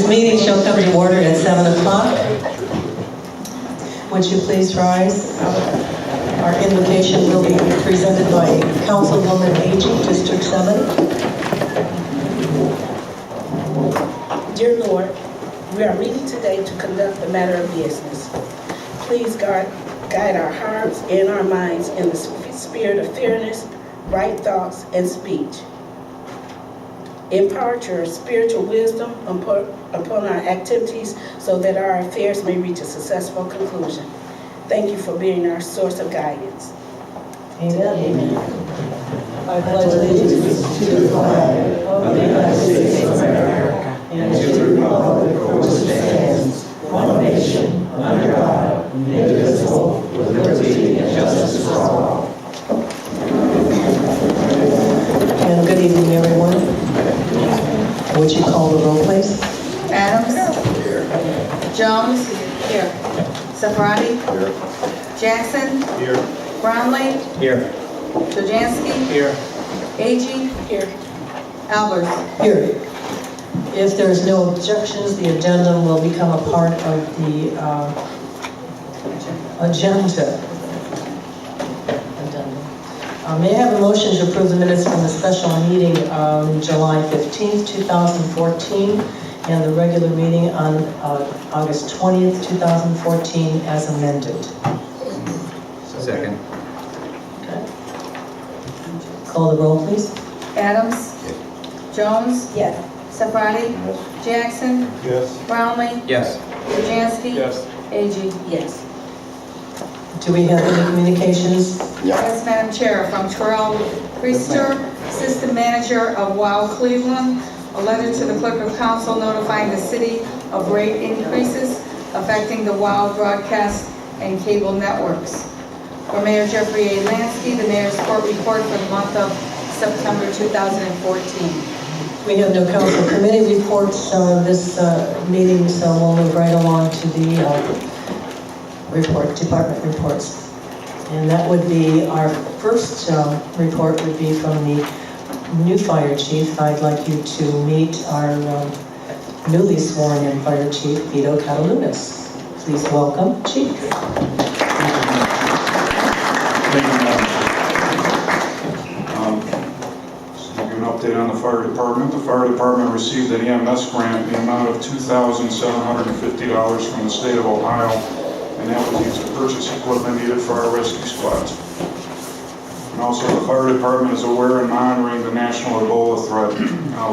This meeting shall come to order at 7 o'clock. Would you please rise? Our invocation will be presented by Councilwoman Agee, District 7. Dear Lord, we are meeting today to conduct the matter of business. Please guide our hearts and our minds in the spirit of fairness, right thoughts, and speech. Impart your spiritual wisdom upon our activities so that our affairs may reach a successful conclusion. Thank you for being our source of guidance. Amen. Amen. I pledge allegiance to the flag of the United States of America and to the republic for which it stands, one nation, under God, indivisible, with liberty and justice for all. And good evening, everyone. Would you call the roll, please? Adams. Here. Jones. Here. Safrati. Here. Jackson. Here. Brownlee. Here. Jojansky. Here. Agee. Here. Albers. Here. If there's no objections, the addendum will become a part of the agenda. May I have a motion to approve the minutes from the special meeting on July 15th, 2014, and the regular meeting on August 20th, 2014, as amended? Second. Okay. Call the roll, please. Adams. Jones. Yes. Safrati. Jackson. Yes. Brownlee. Yes. Jojansky. Yes. Agee. Yes. Do we have any communications? Yes, Madam Chair, from Terrell Priester, Assistant Manager of WOW Cleveland, a letter to the Clerk of Council notifying the city of rate increases affecting the WOW broadcast and cable networks. For Mayor Jeffrey A. Lansky, the Mayor's Court report for the month of September 2014. We have no council committee reports this meeting, so we'll move right along to the department reports. And that would be, our first report would be from the new fire chief. I'd like you to meet our newly sworn in fire chief, Vito Catalunas. Please welcome, Chief. Thank you, Madam Chair. Just to give you an update on the fire department. The fire department received an EMS grant in the amount of $2,750 from the state of Ohio, and that was used to purchase equipment needed for our rescue squads. And also, the fire department is aware and monitoring the national Ebola threat.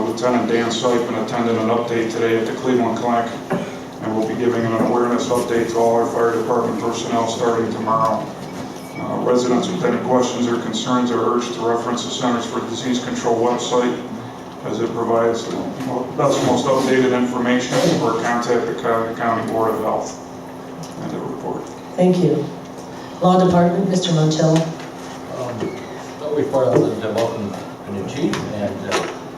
Lieutenant Dan Sipin attended an update today at the Cleveland Clinic, and we'll be giving an awareness update to all our fire department personnel starting tomorrow. Residents with any questions or concerns are urged to reference the Centers for Disease Control website, as it provides the best, most updated information, or contact the Cuyahoga County Board of Health. And the report. Thank you. Law Department, Mr. Monticello. Before I welcome the new chief and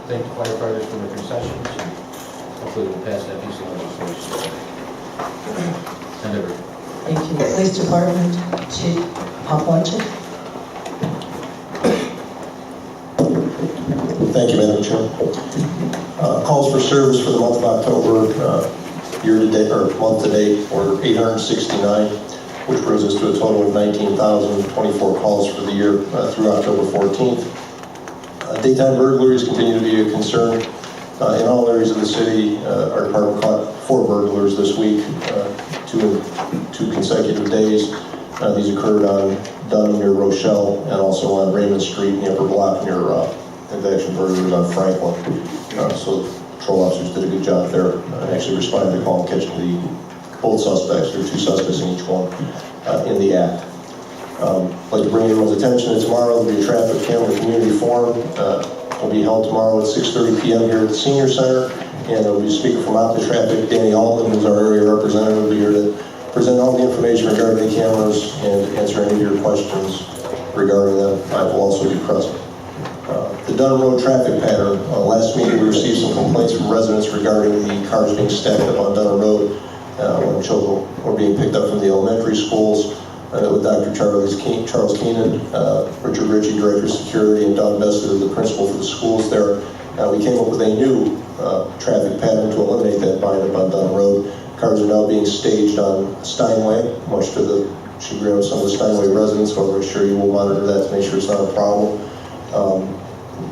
thank the firefighters for their concessions. Hopefully we'll pass that piece of legislation. And everything. Thank you. Police Department, Chief Popwatchik. Thank you, Madam Chair. Calls for service for the month of October, year to date, or month to date, were 869, which brings us to a total of 19,024 calls for the year through October 14th. Daytime burglaries continue to be a concern. In all areas of the city, our department caught 4 burglars this week, two consecutive days. These occurred on Dunn near Rochelle and also on Raymond Street in the upper block near Convection burglars on Franklin. So patrol officers did a good job there. Actually responded to call and catch both suspects. There are 2 suspects in each one in the act. I'd like to bring everyone's attention that tomorrow there will be a traffic camera community forum. Will be held tomorrow at 6:30 p.m. here at the Senior Center, and there will be a speaker from Opti Traffic, Danny Allman, who's our area representative, will be here to present all the information regarding the cameras and answer any of your questions regarding them. I will also be present. The Dunn Road traffic pattern. Last meeting we received some complaints from residents regarding the cars being stacked up on Dunn Road when children were being picked up from the elementary schools. With Dr. Charles Keenan, Richard Ritchie, Director of Security, and Don Bessler, the principal for the schools there. We came up with a new traffic pattern to eliminate that bind up on Dunn Road. Cars are now being staged on Steinway, much to the chagrin of some of the Steinway residents, so I'm sure you will monitor that to make sure it's not a problem.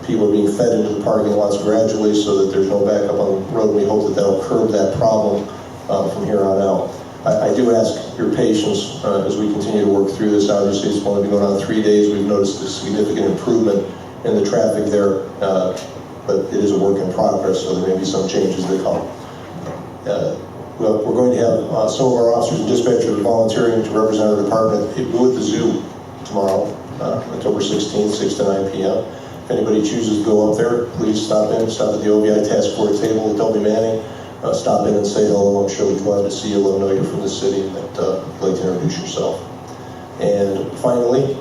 People are being fed into the parking lots gradually so that there's no backup on the road. We hope that that'll curb that problem from here on out. I do ask your patience as we continue to work through this. Obviously, it's only been going on 3 days. We've noticed a significant improvement in the traffic there, but it is a work in progress, so there may be some changes that come. We're going to have some of our officers and dispatchers volunteering to represent our department at the zoo tomorrow, October 16th, 6 to 9 p.m. If anybody chooses to go up there, please stop at the OVI Task Force table with Delby Manning. Stop in and say hello. I'm sure we'd be glad to see you. Let them know you're from the city and that you'd like to introduce yourself. And finally,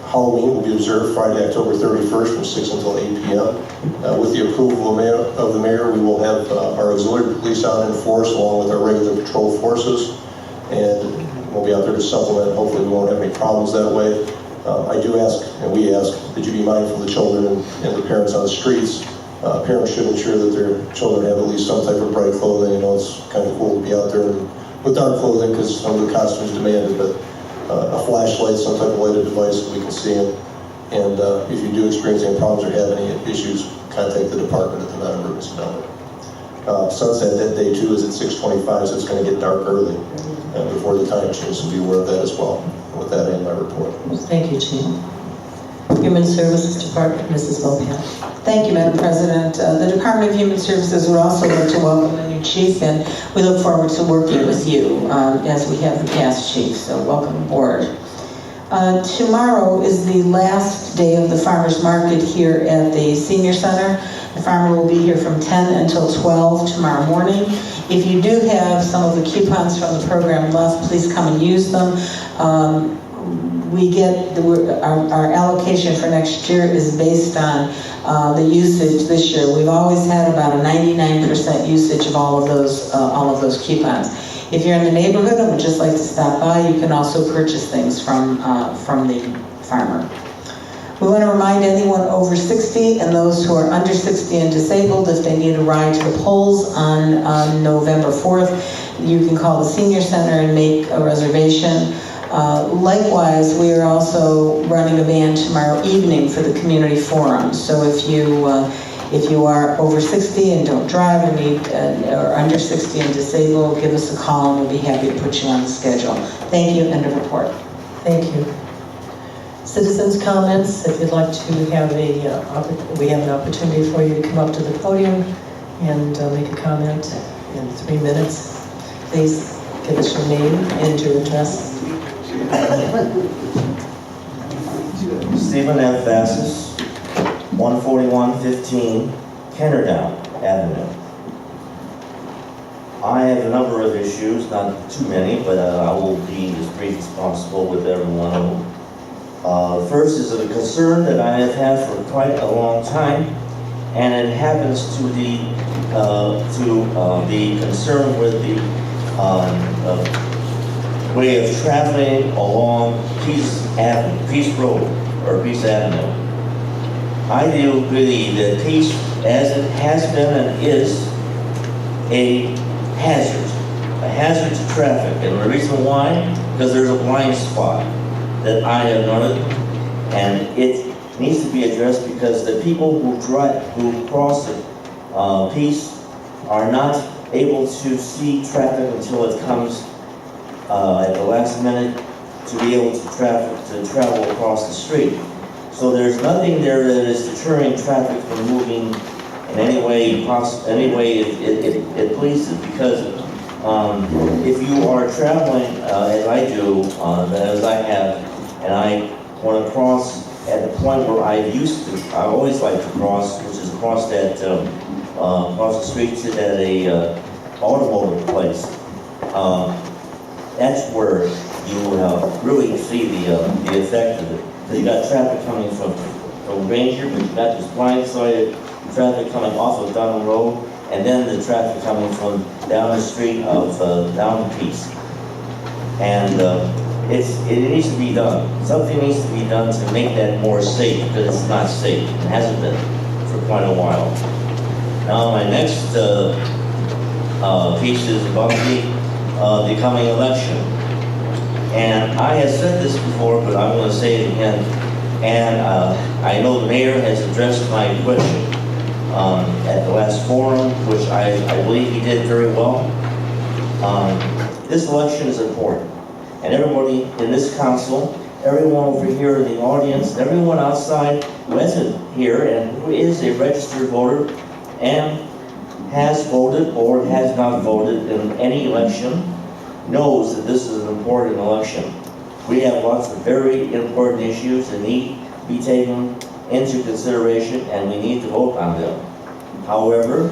Halloween will be observed Friday, October 31st from 6 until 8 p.m. With the approval of the mayor, we will have our auxiliary police out in force along with our regular patrol forces. And we'll be out there to supplement. Hopefully we won't have any problems that way. I do ask, and we ask, that you be mindful of the children and the parents on the streets. Parents should ensure that their children have at least some type of bright clothing. You know, it's kind of cool to be out there with dark clothing because some of the costumes demand it, but a flashlight, some type of lighted device that we can see in. And if you do experience any problems or have any issues, contact the department at the non-emergency number. Sunset that day too is at 6:25, so it's going to get dark early before the time change, so be aware of that as well. And with that, I end my report. Thank you, Chief. Human Services Department, Mrs. Volpin. Thank you, Madam President. The Department of Human Services would also like to welcome the new chief, and we look forward to working with you as we have the past chief, so welcome aboard. Tomorrow is the last day of the farmers market here at the senior center. The farmer will be here from 10 until 12 tomorrow morning. If you do have some of the coupons from the program left, please come and use them. We get our allocation for next year is based on the usage this year. We've always had about a 99% usage of all of those coupons. If you're in the neighborhood and would just like to stop by, you can also purchase things from the farmer. We want to remind anyone over 60 and those who are under 60 and disabled, if they need a ride to the polls on November 4th, you can call the senior center and make a reservation. Likewise, we are also running a van tomorrow evening for the community forum. So if you are over 60 and don't drive and or under 60 and disabled, give us a call and we'll be happy to put you on the schedule. Thank you. End of report. Thank you. Citizens' comments. If you'd like to have we have an opportunity for you to come up to the podium and make a comment in 3 minutes. Please give us your name and your address. Stephen F. Vassis, 14115 Kennerdown Avenue. I have a number of issues, not too many, but I will be as brief as possible with every one of them. First is a concern that I have had for quite a long time, and it happens to the concern with the way of traveling along Peace Road or Peace Avenue. I do believe that Peace, as it has been and is, a hazard to traffic. And the reason why? Because there's a blind spot that I have noted, and it needs to be addressed because the people who cross the Peace are not able to see traffic until it comes at the last minute to be able to travel across the street. So there's nothing there that is deterring traffic from moving in any way it pleases, because if you are traveling as I do, as I have, and I want to cross at the point where I always like to cross, which is across the street to a automotive place. That's where you really see the effect of it. Because you got traffic coming from Ranger, but you got this blindsided traffic coming off of Dunham Road, and then the traffic coming from down the street of down the Peace. And it needs to be done. Something needs to be done to make that more safe, because it's not safe. It hasn't been for quite a while. Now, my next piece is about the coming election. And I have said this before, but I'm going to say it again. And I know the mayor has addressed my question at the last forum, which I believe he did very well. This election is important. And everybody in this council, everyone over here in the audience, everyone outside who isn't here and who is a registered voter and has voted or has not voted in any election knows that this is an important election. We have lots of very important issues that need to be taken into consideration, and we need to vote on them. However,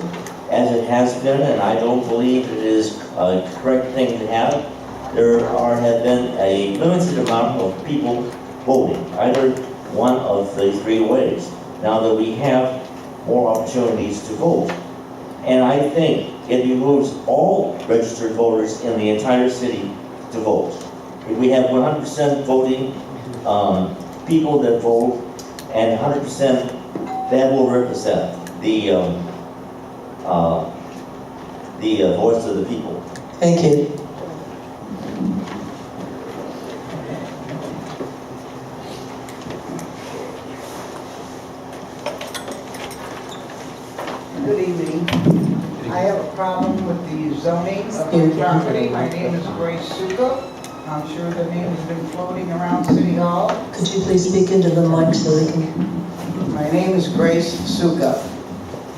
as it has been, and I don't believe it is a correct thing to have, there have been a limited amount of people voting, either one of the three ways, now that we have more opportunities to vote. And I think it behooves all registered voters in the entire city to vote. If we have 100% voting people that vote, and 100% that will represent the voice of the people. Thank you. Good evening. I have a problem with the zoning of my property. My name is Grace Suka. I'm sure the name has been floating around City Hall. Could you please speak into the mic so they can... My name is Grace Suka.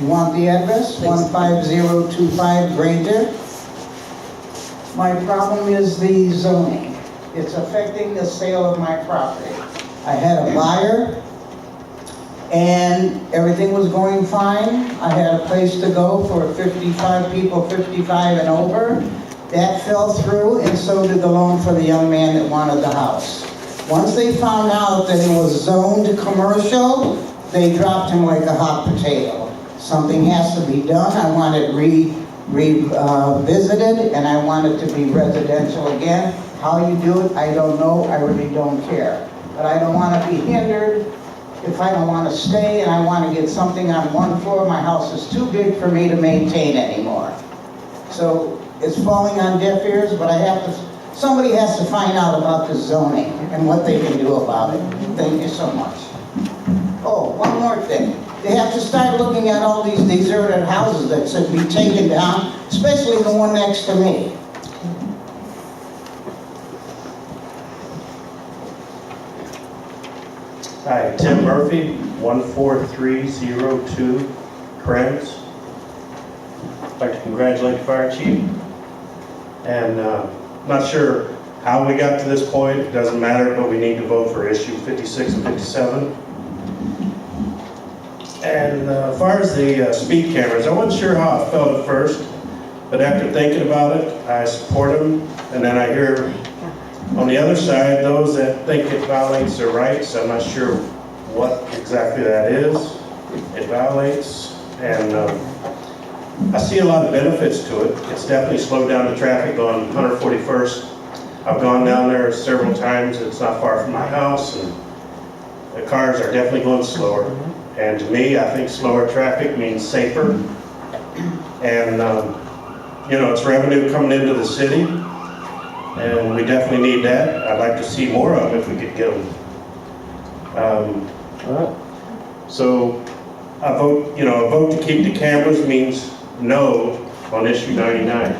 You want the address? 15025 Granger. My problem is the zoning. It's affecting the sale of my property. I had a buyer, and everything was going fine. I had a place to go for 55 people, 55 and over. That fell through, and so did the loan for the young man that wanted the house. Once they found out that it was zoned commercial, they dropped him like a hot potato. Something has to be done. I want it revisited, and I want it to be residential again. How you do it, I don't know. I really don't care. But I don't want to be hindered if I don't want to stay and I want to get something on one floor. My house is too big for me to maintain anymore. So it's falling on deaf ears, but somebody has to find out about the zoning and what they can do about it. Thank you so much. Oh, one more thing. They have to start looking at all these deserted houses that should be taken down, especially the one next to me. Hi, Tim Murphy, 14302 Kranz. I'd like to congratulate the fire chief. And not sure how we got to this point. It doesn't matter, but we need to vote for issue 56 and 57. And as far as the speed cameras, I wasn't sure how I felt at first, but after thinking about it, I support them. And then I hear on the other side, those that think it violates their rights. I'm not sure what exactly that is. It violates, and I see a lot of benefits to it. It's definitely slowed down the traffic on 141st. I've gone down there several times. It's not far from my house, and the cars are definitely going slower. And to me, I think slower traffic means safer. And, you know, it's revenue coming into the city. And we definitely need that. I'd like to see more of them if we could get them. So a vote to keep the cameras means no on issue 99.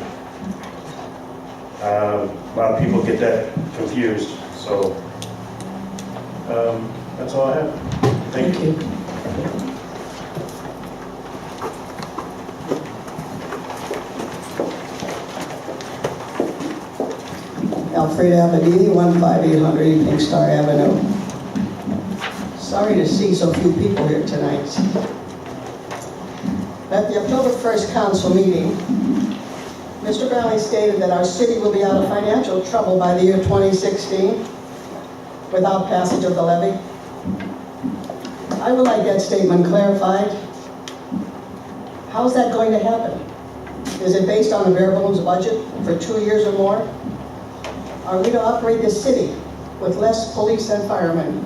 A lot of people get that confused. So that's all I have. Thank you. Alfred Abadie, 15800 Evening Star Avenue. Sorry to see so few people here tonight. At the October 1st council meeting, Mr. Valley stated that our city will be out of financial trouble by the year 2016 without passage of the levy. I would like that statement clarified. How is that going to happen? Is it based on the bare bones budget for 2 years or more? Are we to operate this city with less police and firemen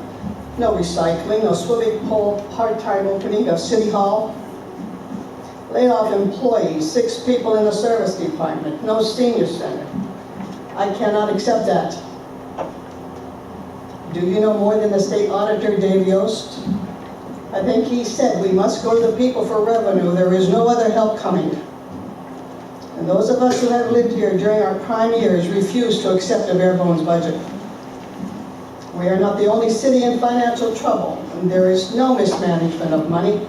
No recycling, no swimming pool, part-time opening of City Hall. Laid off employees, 6 people in the service department, no senior center. I cannot accept that. Do you know more than the state auditor, Dave Yost? I think he said we must go to the people for revenue. There is no other help coming. And those of us who have lived here during our prime years refuse to accept a bare bones budget. We are not the only city in financial trouble, and there is no mismanagement of money.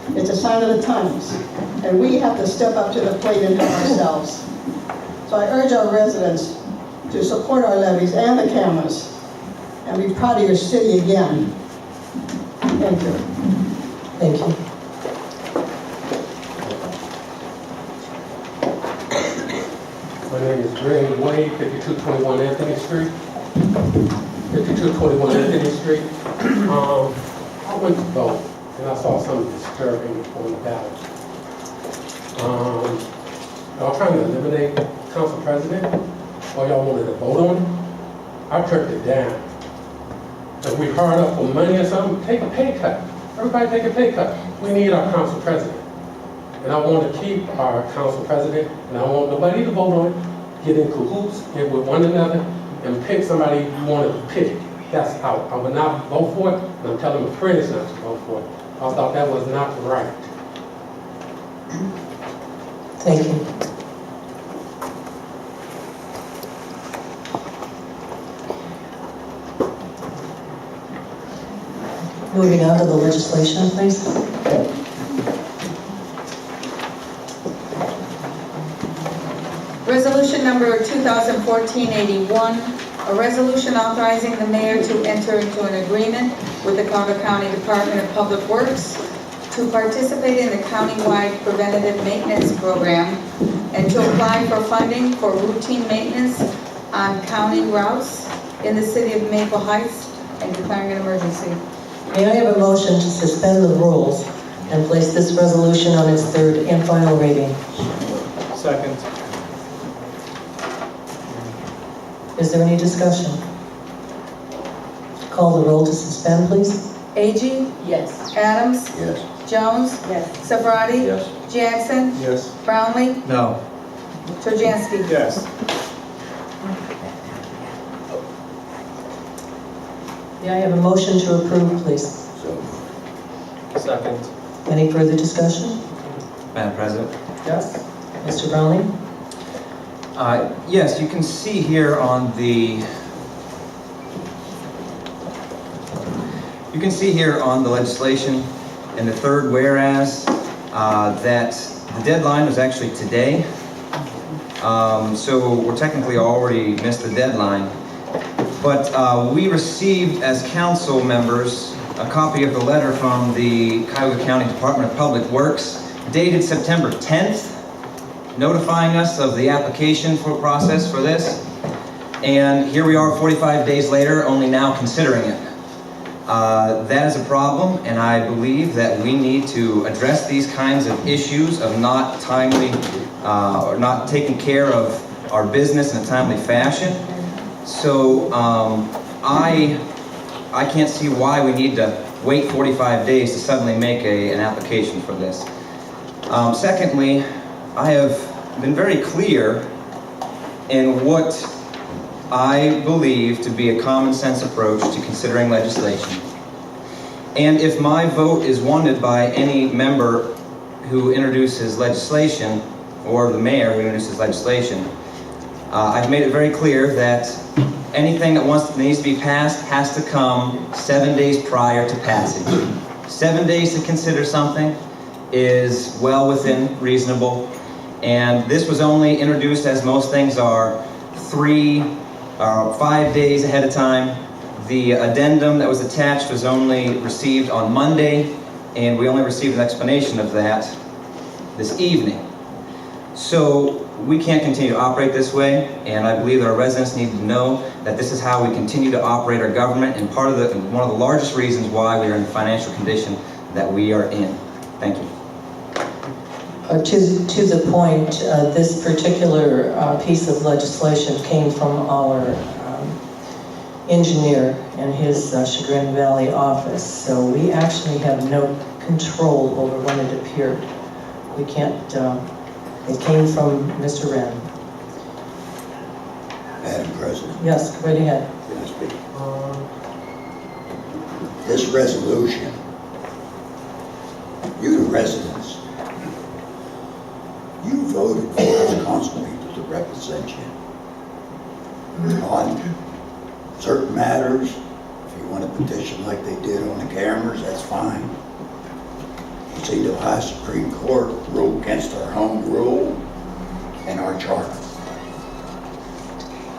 It's a sign of the times, and we have to step up to the plate and help ourselves. So I urge our residents to support our levies and the cameras, and be proud of your city again. Thank you. Thank you. My name is Greg Wade, 5221 Anthony Street. 5221 Anthony Street. I went to vote, and I saw something disturbing on the ballot. Y'all trying to eliminate council president, or y'all wanted to vote on it? I turned it down. If we hard up for money or something, take a pay cut. Everybody take a pay cut. We need our council president. And I want to keep our council president, and I want nobody to vote on it, get in cahoots and with one another, and pick somebody you want to pick. That's out. I will not vote for it, and I'm telling my friends not to vote for it. I thought that was not right. Thank you. Moving on to the legislation, please. Resolution number 2014-81, a resolution authorizing the mayor to enter into an agreement with the Cuyahoga County Department of Public Works to participate in the countywide preventative maintenance program and to apply for funding for routine maintenance on county routes in the city of Maple Heights and declaring an emergency. May I have a motion to suspend the rules and place this resolution on its third and final reading? Second. Is there any discussion? Call the roll to suspend, please. Agee? Yes. Adams? Yes. Jones? Yes. Safaradi? Yes. Jackson? Yes. Brownlee? No. Turjansky? Yes. May I have a motion to approve, please? Second. Any further discussion? Madam President? Yes. Mr. Browning? Yes, you can see here on the legislation in the third whereas that the deadline was actually today. So we're technically already missed the deadline. But we received as council members a copy of the letter from the Cuyahoga County Department of Public Works dated September 10th, notifying us of the application process for this. And here we are 45 days later, only now considering it. That is a problem, and I believe that we need to address these kinds of issues of not timely, or not taking care of our business in a timely fashion. So I can't see why we need to wait 45 days to suddenly make an application for this. Secondly, I have been very clear in what I believe to be a common sense approach to considering legislation. And if my vote is wanted by any member who introduces legislation, or the mayor who introduces legislation, I've made it very clear that anything that needs to be passed has to come 7 days prior to passage. 7 days to consider something is well within reasonable. And this was only introduced, as most things are, 5 days ahead of time. The addendum that was attached was only received on Monday, and we only received an explanation of that this evening. So we can't continue to operate this way, and I believe that our residents need to know that this is how we continue to operate our government, and one of the largest reasons why we are in the financial condition that we are in. Thank you. To the point, this particular piece of legislation came from our engineer, in his Chagrin Valley office. So we actually have no control over when it appeared. We can't, it came from Mr. Wren. Madam President, Yes, go right ahead. can I speak? This resolution, you the residents, you voted for us council people to represent you on certain matters. If you want to petition like they did on the cameras, that's fine. You see, the Ohio Supreme Court ruled against our home rule and our charter.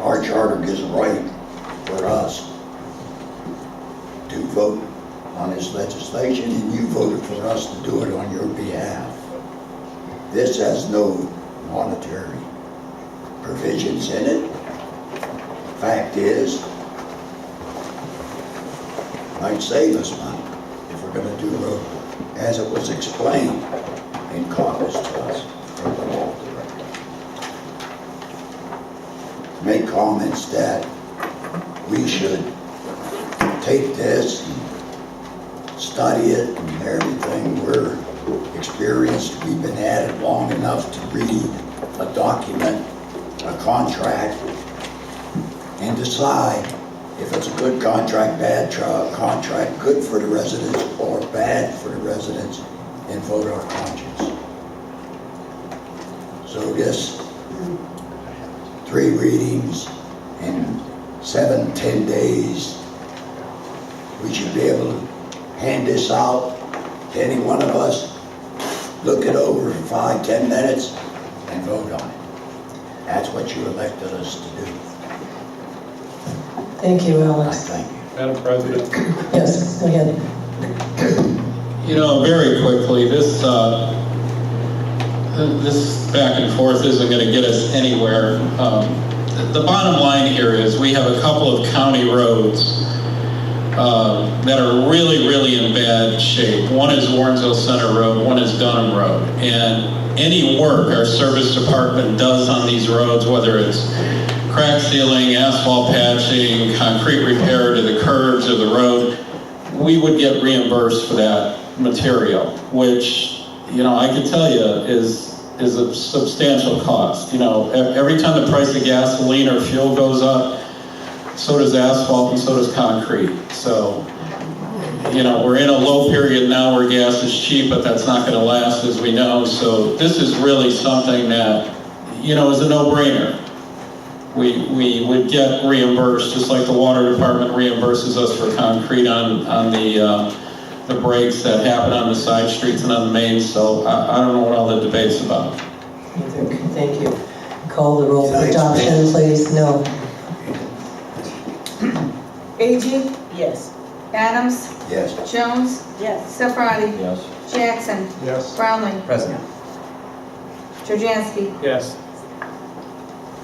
Our charter gives a right for us to vote on this legislation, and you voted for us to do it on your behalf. This has no monetary provisions in it. Fact is, it might save us money if we're going to do it as it was explained in caucus to us from the law director. Make comments that we should take this and study it and everything. We're experienced. We've been at it long enough to read a document, a contract, and decide if it's a good contract, bad contract, good for the residents or bad for the residents, and vote our conscience. So this 3 readings in 7-10 days, we should be able to hand this out to any one of us, look it over for 5-10 minutes, and vote on it. That's what you elected us to do. Thank you, I Alex. thank you. Madam President, Yes, go ahead. you know, very quickly, this back and forth isn't going to get us anywhere. The bottom line here is we have a couple of county roads that are really, really in bad shape. One is Warrensville Center Road, one is Dunham Road. And any work our service department does on these roads, whether it's crack sealing, asphalt patching, concrete repair to the curbs or the road, we would get reimbursed for that material, which, you know, I can tell you is a substantial cost. You know, every time the price of gasoline or fuel goes up, so does asphalt and so does concrete. So, you know, we're in a low period now where gas is cheap, but that's not going to last, as we know. So this is really something that, you know, is a no-brainer. We would get reimbursed, just like the water department reimburses us for concrete on the breaks that happen on the side streets and on the mains. So I don't know what all the debate's about. Thank you. Call the roll for adoption, please. No. A.G. Yes. Adams. Yes. Jones. Yes. Sefrati. Yes. Jackson. Yes. Brownlee. Present. Trojansky. Yes.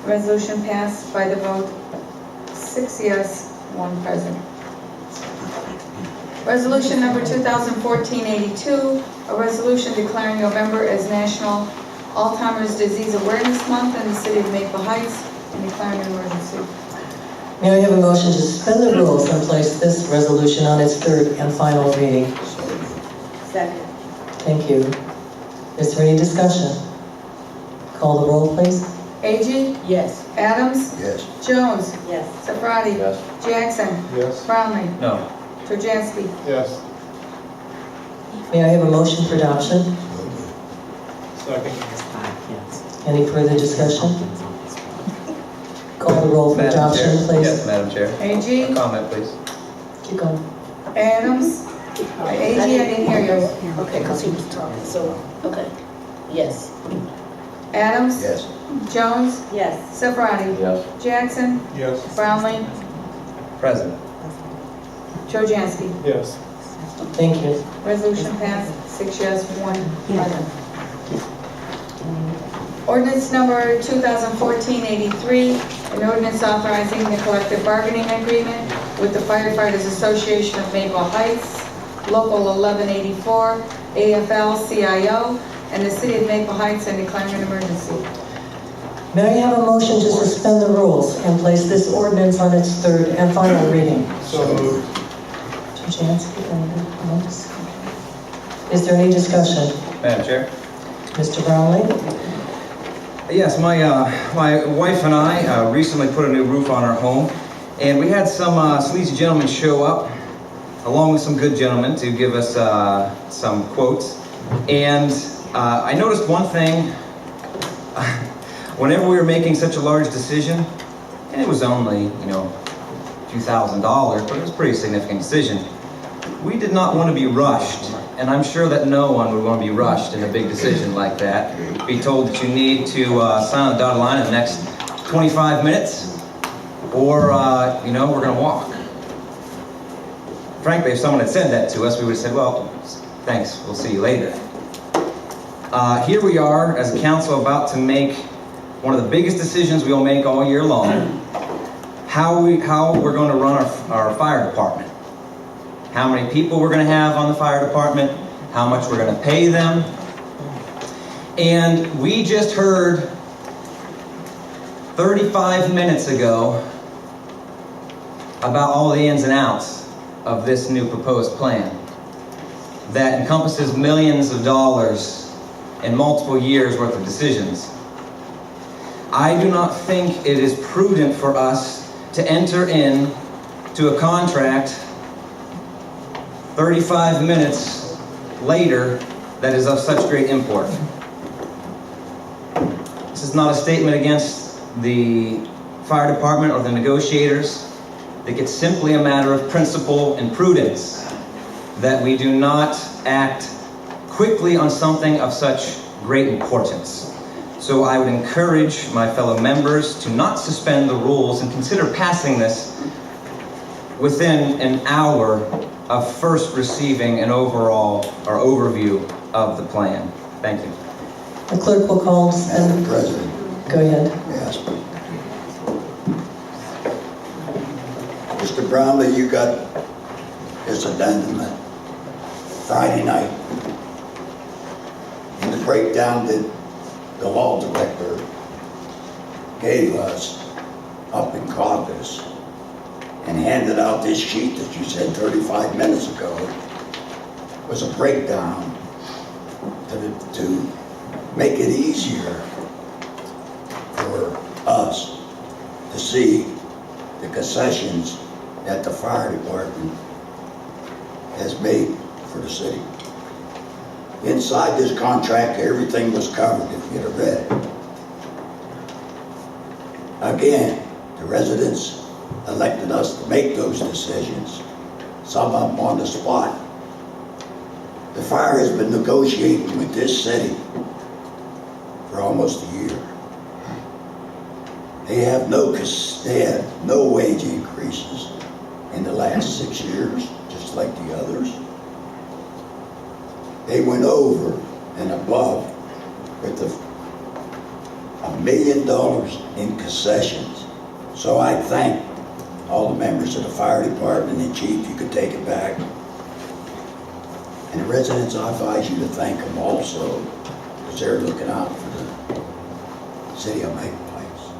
Resolution passed by the vote 6 yes, 1 present. Resolution number 2014-82, a resolution declaring November as National Alzheimer's Disease Awareness Month in the city of Maple Heights and declaring an emergency. May I have a motion to suspend the rules and place this resolution on its 3rd and final reading? Second. Thank you. Is there any discussion? Call the roll, please. A.G. Yes. Adams. Yes. Jones. Yes. Sefrati. Yes. Jackson. Yes. Brownlee. No. Trojansky. Yes. May I have a motion for adoption? Second. Any further discussion? Call the roll for Madam adoption, Chair. please. Yes, Madam Chair. A.G. A comment, please. Keep going. Adams. A.G. I didn't hear you. Okay, because he was talking, so, okay. Yes. Adams. Yes. Jones. Yes. Sefrati. Yes. Jackson. Yes. Brownlee. Present. Trojansky. Yes. Thank you. Resolution passed, 6 yes, 1 present. Ordinance number 2014-83, an ordinance authorizing the collective bargaining agreement with the Firefighters Association of Maple Heights, Local 1184, AFL-CIO, and the City of Maple Heights, and declaring an emergency. May I have a motion to suspend the rules and place this ordinance on its 3rd and final reading? So moved. Jansky, Alex. Is there any discussion? Madam Chair? Mr. Brownlee? Yes, my wife and I recently put a new roof on our home, and we had some sleazy gentlemen show up, along with some good gentlemen, to give us some quotes. And I noticed one thing. Whenever we were making such a large decision, and it was only, a few $1,000s, but it was a pretty significant decision, we did not want to be rushed. And I'm sure that no one would want to be rushed in a big decision like that. Be told that you need to sign on the dotted line in the next 25 minutes, or, we're going to walk. Frankly, if someone had said that to us, we would have said, well, thanks, we'll see you later. Here we are as a council about to make one of the biggest decisions we'll make all year long. How we're going to run our fire department. How many people we're going to have on the fire department, how much we're going to pay them. And we just heard 35 minutes ago about all the ins and outs of this new proposed plan that encompasses millions of dollars in multiple years worth of decisions. I do not think it is prudent for us to enter into a contract 35 minutes later that is of such great import. This is not a statement against the fire department or the negotiators. I think it's simply a matter of principle and prudence that we do not act quickly on something of such great importance. So I would encourage my fellow members to not suspend the rules and consider passing this within an hour of first receiving an overall or overview of the plan. Thank you. The clerk will call. Madam President. Go ahead. Yes. Mr. Brownlee, you got this addendum Friday night. In the breakdown that the law director gave us up in caucus and handed out this sheet that you said 35 minutes ago was a breakdown to make it easier for us to see the concessions that the fire department has made for the city. Inside this contract, everything was covered if you'd have read it. Again, the residents elected us to make those decisions, some of them on the spot. The fire has been negotiating with this city for almost a year. They had no wage increases in the last 6 years, just like the others. They went over and above with $1 million in concessions. So I thank all the members of the fire department, and chief, you could take it back. And the residents, I advise you to thank them also, because they're looking out for the city of Maple Heights.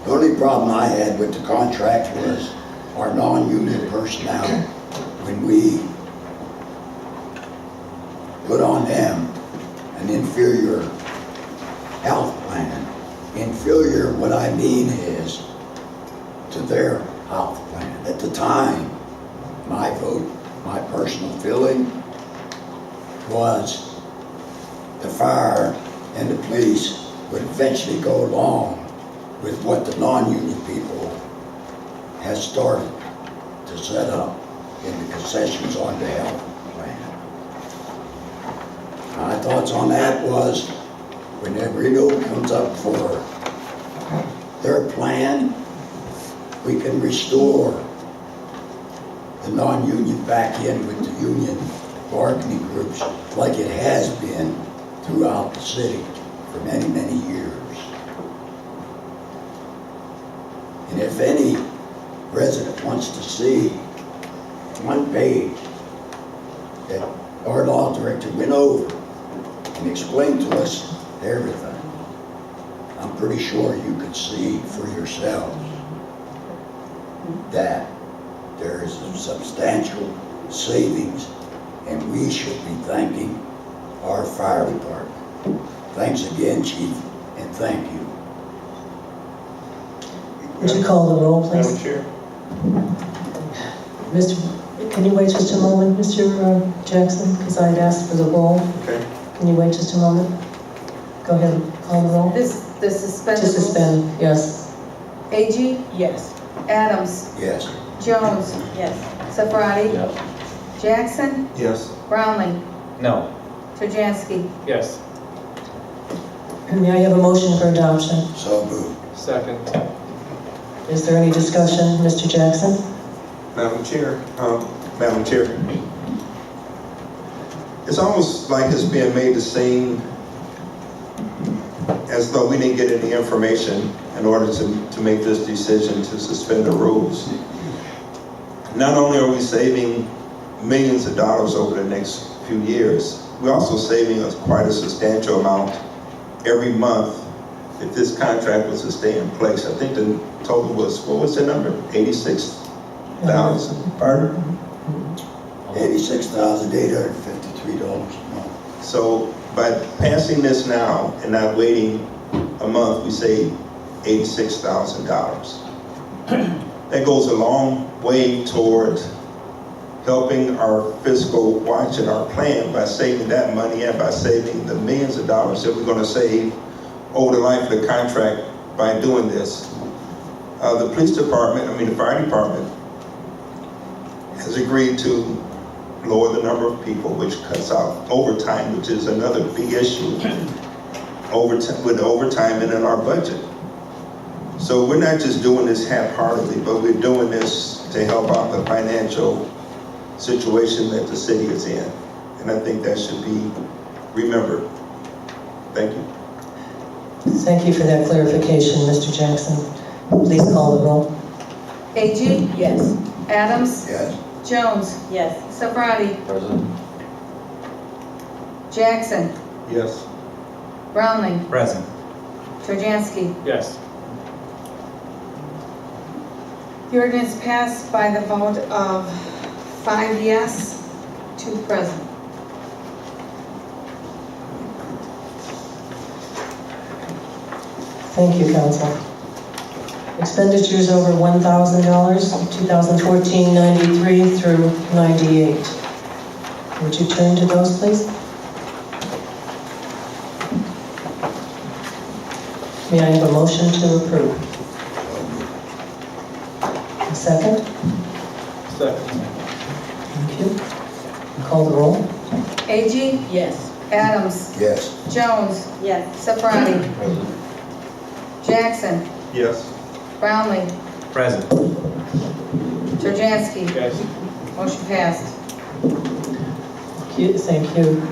The only problem I had with the contract was our non-union personnel. When we put on them an inferior health plan. Inferior, what I mean is to their health plan. At the time, my vote, my personal feeling was the fire and the police would eventually go along with what the non-union people has started to set up in the concessions on the health plan. My thoughts on that was, when the renewal comes up for their plan, we can restore the non-union back in with the union bargaining groups like it has been throughout the city for many, many years. And if any resident wants to see one page that our law director went over and explained to us everything, I'm pretty sure you could see for yourselves that there is a substantial savings, and we should be thanking our fire department. Thanks again, Chief, and thank you. Would you call the roll, Madam please? Chair? Can you wait just a moment, Mr. Jackson? Because I'd asked for the roll. Okay. Can you wait just a moment? Go ahead, call the roll. The suspended To rules. suspend, yes. A.G., Yes. Adams, Yes. Jones, Yes. Safrati, Yes. Jackson, Yes. Brownlee, No. Turjansky. Yes. May I have a motion for adoption? So moved. Second. Is there any discussion, Mr. Jackson? Madam Chair, it's almost like it's being made to seem as though we didn't get any information in order to make this decision to suspend the rules. Not only are we saving millions of dollars over the next few years, we're also saving quite a substantial amount every month if this contract was to stay in place. I think the total was, what was the number? 86,000. Pardon? $86,853 a month. So by passing this now and not waiting a month, we save $86,000. That goes a long way toward helping our fiscal watch and our plan by saving that money and by saving the millions of dollars that we're going to save over the life of the contract by doing this. The fire department has agreed to lower the number of people, which cuts out overtime, which is another big issue with overtime and in our budget. So we're not just doing this half-heartedly, but we're doing this to help out the financial situation that the city is in. And I think that should be remembered. Thank you. Thank you for that clarification, Mr. Jackson. Please call the roll. A.G., Yes. Adams, Yes. Jones, Yes. Safrati, President? Jackson, Yes. Brownlee, Present. Turjansky. Yes. The ordinance passed by the vote of 5 yes, 2 present. Thank you, Council. Expenditures over $1,000, 2014, 93 through 98. Would you turn to those, please? May I have a motion to approve? A second? Second. Thank you. Call the roll. A.G., Yes. Adams, Yes. Jones, Yes. Safrati, President? Jackson, Yes. Brownlee, Present. Turjansky. Yes. Motion passed. Thank you.